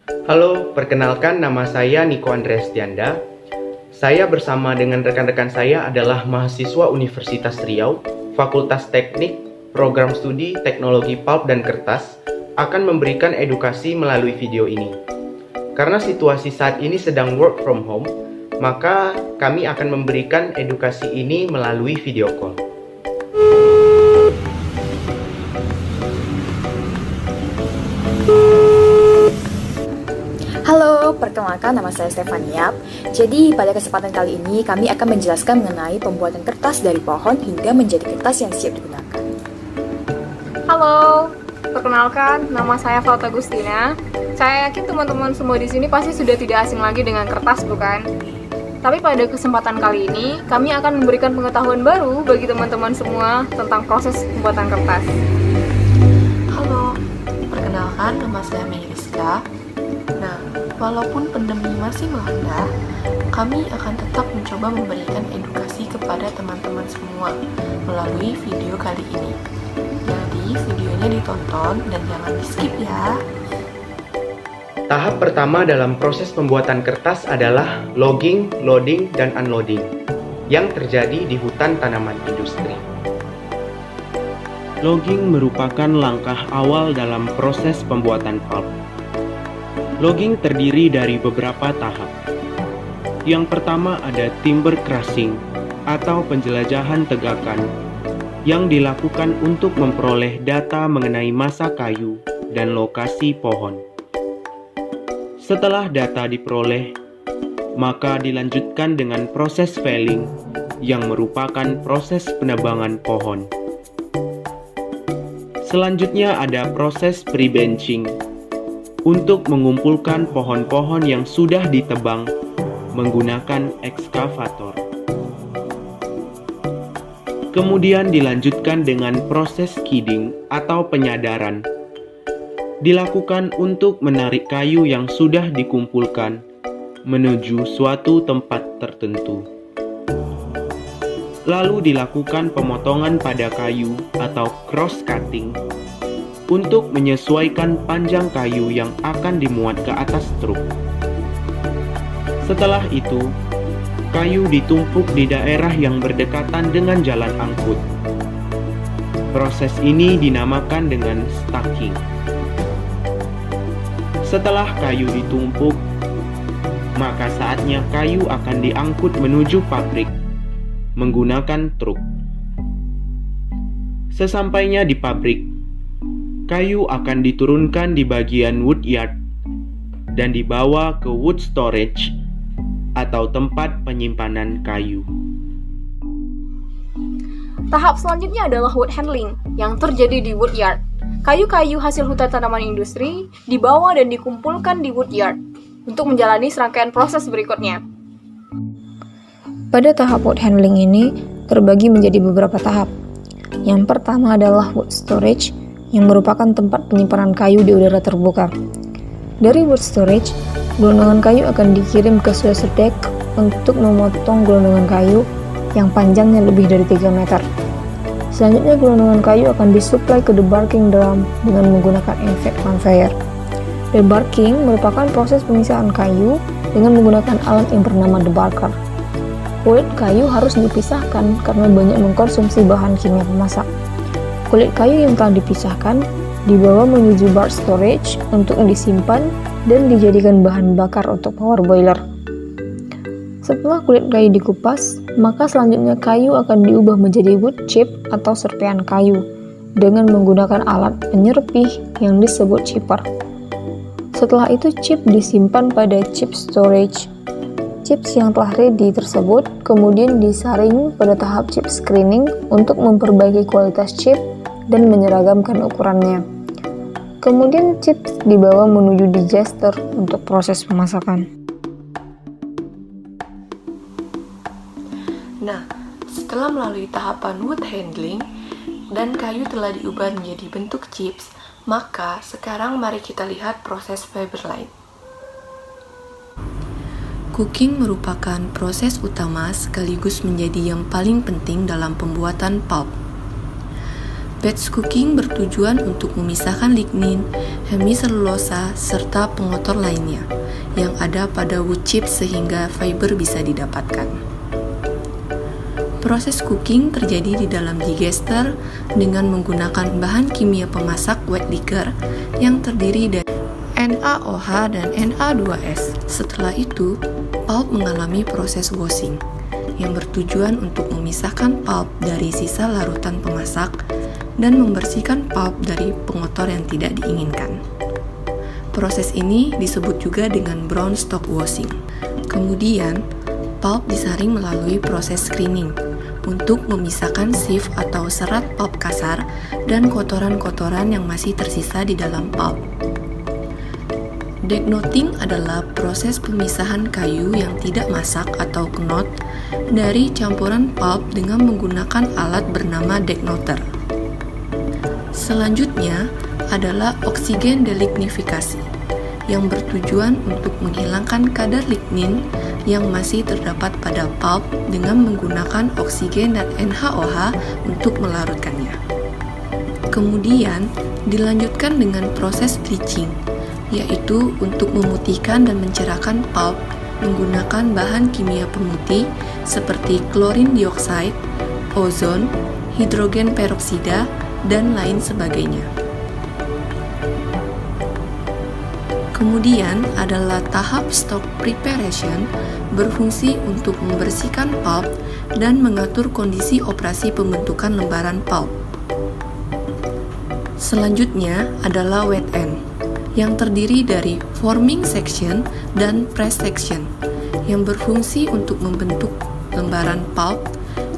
Halo, perkenalkan nama saya Niko Andreas Tianda. Saya bersama dengan rekan-rekan saya adalah mahasiswa Universitas Riau, Fakultas Teknik, Program Studi Teknologi Pulp dan Kertas, akan memberikan edukasi melalui video ini. Karena situasi saat ini sedang work from home, maka kami akan memberikan edukasi ini melalui video call. Halo, perkenalkan nama saya Stefania. Jadi pada kesempatan kali ini kami akan menjelaskan mengenai pembuatan kertas dari pohon hingga menjadi kertas yang siap digunakan. Halo, perkenalkan nama saya Falta Gustina. Saya yakin teman-teman semua di sini pasti sudah tidak asing lagi dengan kertas, bukan? Tapi pada kesempatan kali ini kami akan memberikan pengetahuan baru bagi teman-teman semua tentang proses pembuatan kertas. Halo, perkenalkan nama saya Meriska. Nah, walaupun pandemi masih melanda, kami akan tetap mencoba memberikan edukasi kepada teman-teman semua melalui video kali ini. Jadi, videonya ditonton dan jangan di-skip ya. Tahap pertama dalam proses pembuatan kertas adalah logging, loading, dan unloading yang terjadi di hutan tanaman industri. Logging merupakan langkah awal dalam proses pembuatan pulp. Logging terdiri dari beberapa tahap. Yang pertama ada timber crushing atau penjelajahan tegakan yang dilakukan untuk memperoleh data mengenai massa kayu dan lokasi pohon. Setelah data diperoleh, maka dilanjutkan dengan proses felling yang merupakan proses penebangan pohon. Selanjutnya ada proses pre-benching untuk mengumpulkan pohon-pohon yang sudah ditebang menggunakan ekskavator. Kemudian dilanjutkan dengan proses skidding atau penyadaran. Dilakukan untuk menarik kayu yang sudah dikumpulkan menuju suatu tempat tertentu. Lalu dilakukan pemotongan pada kayu atau cross-cutting untuk menyesuaikan panjang kayu yang akan dimuat ke atas truk. Setelah itu, kayu ditumpuk di daerah yang berdekatan dengan jalan angkut. Proses ini dinamakan dengan stacking. Setelah kayu ditumpuk, maka saatnya kayu akan diangkut menuju pabrik menggunakan truk. Sesampainya di pabrik, kayu akan diturunkan di bagian woodyard dan dibawa ke wood storage atau tempat penyimpanan kayu. Tahap selanjutnya adalah wood handling yang terjadi di woodyard. Kayu-kayu hasil hutan tanaman industri dibawa dan dikumpulkan di woodyard untuk menjalani serangkaian proses berikutnya. Pada tahap wood handling ini terbagi menjadi beberapa tahap. Yang pertama adalah wood storage yang merupakan tempat penyimpanan kayu di udara terbuka. Dari wood storage, gelondongan kayu akan dikirim ke suatu dek untuk memotong gelondongan kayu yang panjangnya lebih dari 3 meter. Selanjutnya, gelondongan kayu akan disuplai ke debarking drum dengan menggunakan efek conveyor. Debarking merupakan proses pemisahan kayu dengan menggunakan alat yang bernama debarker. Kulit kayu harus dipisahkan karena banyak mengkonsumsi bahan kimia pemasak. Kulit kayu yang telah dipisahkan dibawa menuju bark storage untuk disimpan dan dijadikan bahan bakar untuk power boiler. Setelah kulit kayu dikupas, maka selanjutnya kayu akan diubah menjadi wood chip atau serpihan kayu dengan menggunakan alat penyerpih yang disebut chipper. Setelah itu chip disimpan pada chip storage. Chips yang telah ready tersebut kemudian disaring pada tahap chip screening untuk memperbaiki kualitas chip dan menyeragamkan ukurannya. Kemudian chips dibawa menuju digester untuk proses pemasakan. Nah, setelah melalui tahapan wood handling dan kayu telah diubah menjadi bentuk chips, maka sekarang mari kita lihat proses fiberline. Cooking merupakan proses utama sekaligus menjadi yang paling penting dalam pembuatan pulp. Batch cooking bertujuan untuk memisahkan lignin, hemiselulosa, serta pengotor lainnya yang ada pada wood chips sehingga fiber bisa didapatkan. Proses cooking terjadi di dalam digester dengan menggunakan bahan kimia pemasak wet liquor yang terdiri dari NaOH dan Na2S. Setelah itu, pulp mengalami proses washing yang bertujuan untuk memisahkan pulp dari sisa larutan pemasak dan membersihkan pulp dari pengotor yang tidak diinginkan. Proses ini disebut juga dengan brown stock washing. Kemudian, pulp disaring melalui proses screening untuk memisahkan sieve atau serat pulp kasar dan kotoran-kotoran yang masih tersisa di dalam pulp. Decknoting adalah proses pemisahan kayu yang tidak masak atau knot dari campuran pulp dengan menggunakan alat bernama decknoter. Selanjutnya adalah oksigen delignifikasi yang bertujuan untuk menghilangkan kadar lignin yang masih terdapat pada pulp dengan menggunakan oksigen dan NaOH untuk melarutkannya. Kemudian dilanjutkan dengan proses bleaching, yaitu untuk memutihkan dan mencerahkan pulp menggunakan bahan kimia pemutih seperti klorin dioksida, ozon, hidrogen peroksida, dan lain sebagainya. Kemudian adalah tahap stock preparation berfungsi untuk membersihkan pulp dan mengatur kondisi operasi pembentukan lembaran pulp. Selanjutnya adalah wet end yang terdiri dari forming section dan press section yang berfungsi untuk membentuk lembaran pulp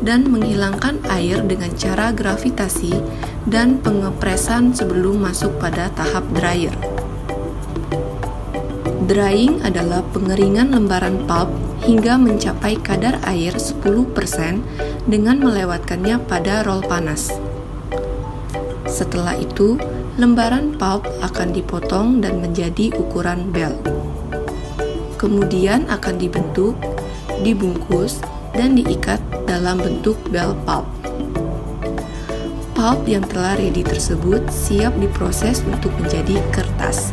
dan menghilangkan air dengan cara gravitasi dan pengepresan sebelum masuk pada tahap dryer. Drying adalah pengeringan lembaran pulp hingga mencapai kadar air 10% dengan melewatkannya pada roll panas. Setelah itu, lembaran pulp akan dipotong dan menjadi ukuran bell. Kemudian akan dibentuk, dibungkus, dan diikat dalam bentuk bell pulp. Pulp yang telah ready tersebut siap diproses untuk menjadi kertas.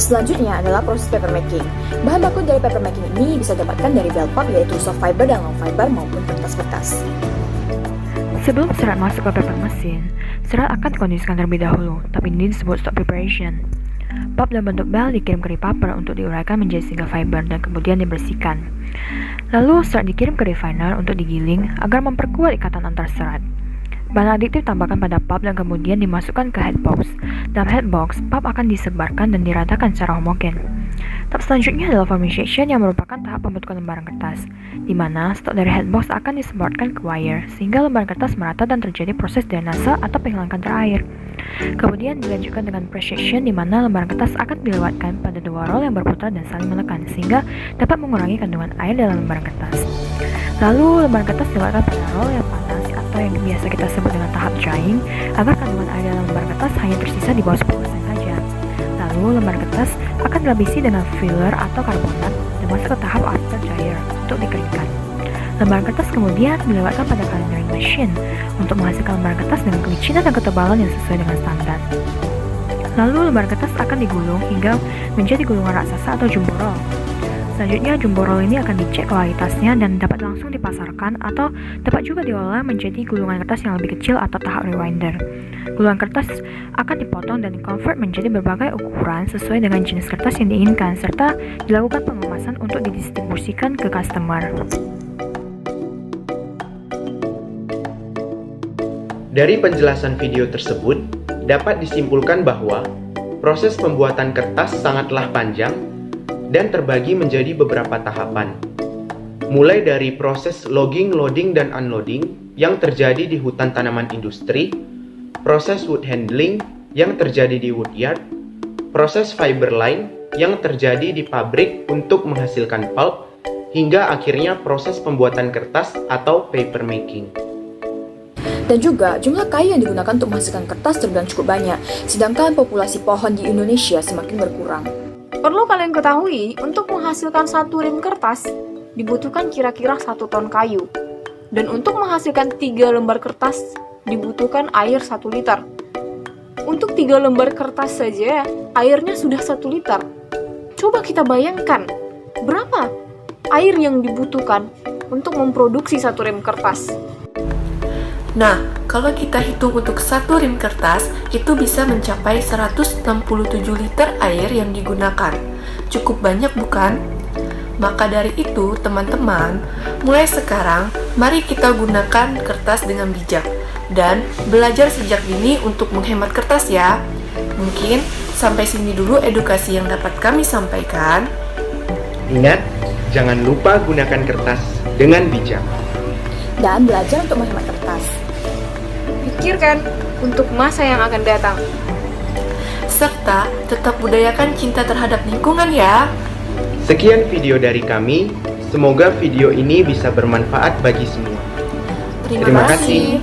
Selanjutnya adalah proses papermaking. Bahan baku dari papermaking ini bisa didapatkan dari bell pulp, yaitu soft fiber dan long fiber maupun kertas-kertas. Sebelum serat masuk ke paper mesin, serat akan dikondisikan terlebih dahulu, tapi ini disebut stock preparation. Pulp dalam bentuk bell dikirim ke repaper untuk diuraikan menjadi single fiber dan kemudian dibersihkan. Lalu serat dikirim ke refiner untuk digiling agar memperkuat ikatan antar serat. Bahan adiktif tambahkan pada pulp dan kemudian dimasukkan ke headbox. Dalam headbox, pulp akan disebarkan dan diratakan secara homogen. Tahap selanjutnya adalah formation yang merupakan tahap pembentukan lembaran kertas, di mana stok dari headbox akan disebarkan ke wire sehingga lembaran kertas merata dan terjadi proses drainase atau penghilangan kadar air. Kemudian dilanjutkan dengan precision, di mana lembaran kertas akan dilewatkan pada dua roll yang berputar dan saling menekan sehingga dapat mengurangi kandungan air dalam lembaran kertas. Lalu lembaran kertas dilewatkan pada roll yang panas atau yang biasa kita sebut dengan tahap drying agar kandungan air dalam lembaran kertas hanya tersisa di bawah 10% saja. Lalu lembaran kertas akan dilapisi dengan filler atau karbonat dan masuk ke tahap after dryer untuk dikeringkan. Lembaran kertas kemudian dilewatkan pada coloring machine untuk menghasilkan lembaran kertas dengan kelicinan dan ketebalan yang sesuai dengan standar. Lalu lembaran kertas akan digulung hingga menjadi gulungan raksasa atau jumbo roll. Selanjutnya, jumbo roll ini akan dicek kualitasnya dan dapat langsung dipasarkan atau dapat juga diolah menjadi gulungan kertas yang lebih kecil atau tahap rewinder. Gulungan kertas akan dipotong dan di-convert menjadi berbagai ukuran sesuai dengan jenis kertas yang diinginkan serta dilakukan pengemasan untuk didistribusikan ke customer. Dari penjelasan video tersebut, dapat disimpulkan bahwa proses pembuatan kertas sangatlah panjang dan terbagi menjadi beberapa tahapan. Mulai dari proses logging, loading, dan unloading yang terjadi di hutan tanaman industri, proses wood handling yang terjadi di woodyard, proses fiber line yang terjadi di pabrik untuk menghasilkan pulp, hingga akhirnya proses pembuatan kertas atau paper making. Dan juga jumlah kayu yang digunakan untuk menghasilkan kertas terbilang cukup banyak, sedangkan populasi pohon di Indonesia semakin berkurang. Perlu kalian ketahui, untuk menghasilkan satu rim kertas, dibutuhkan kira-kira 1 ton kayu. Dan untuk menghasilkan 3 lembar kertas, dibutuhkan air 1 liter. Untuk 3 lembar kertas saja, airnya sudah 1 liter. Coba kita bayangkan, berapa air yang dibutuhkan untuk memproduksi 1 rem kertas. Nah, kalau kita hitung untuk 1 rem kertas, itu bisa mencapai 167 liter air yang digunakan. Cukup banyak bukan? Maka dari itu, teman-teman, mulai sekarang, mari kita gunakan kertas dengan bijak dan belajar sejak dini untuk menghemat kertas ya. Mungkin sampai sini dulu edukasi yang dapat kami sampaikan. Ingat, jangan lupa gunakan kertas dengan bijak. Dan belajar untuk menghemat kertas. Pikirkan untuk masa yang akan datang. Serta tetap budayakan cinta terhadap lingkungan ya. Sekian video dari kami. Semoga video ini bisa bermanfaat bagi semua. Terima kasih.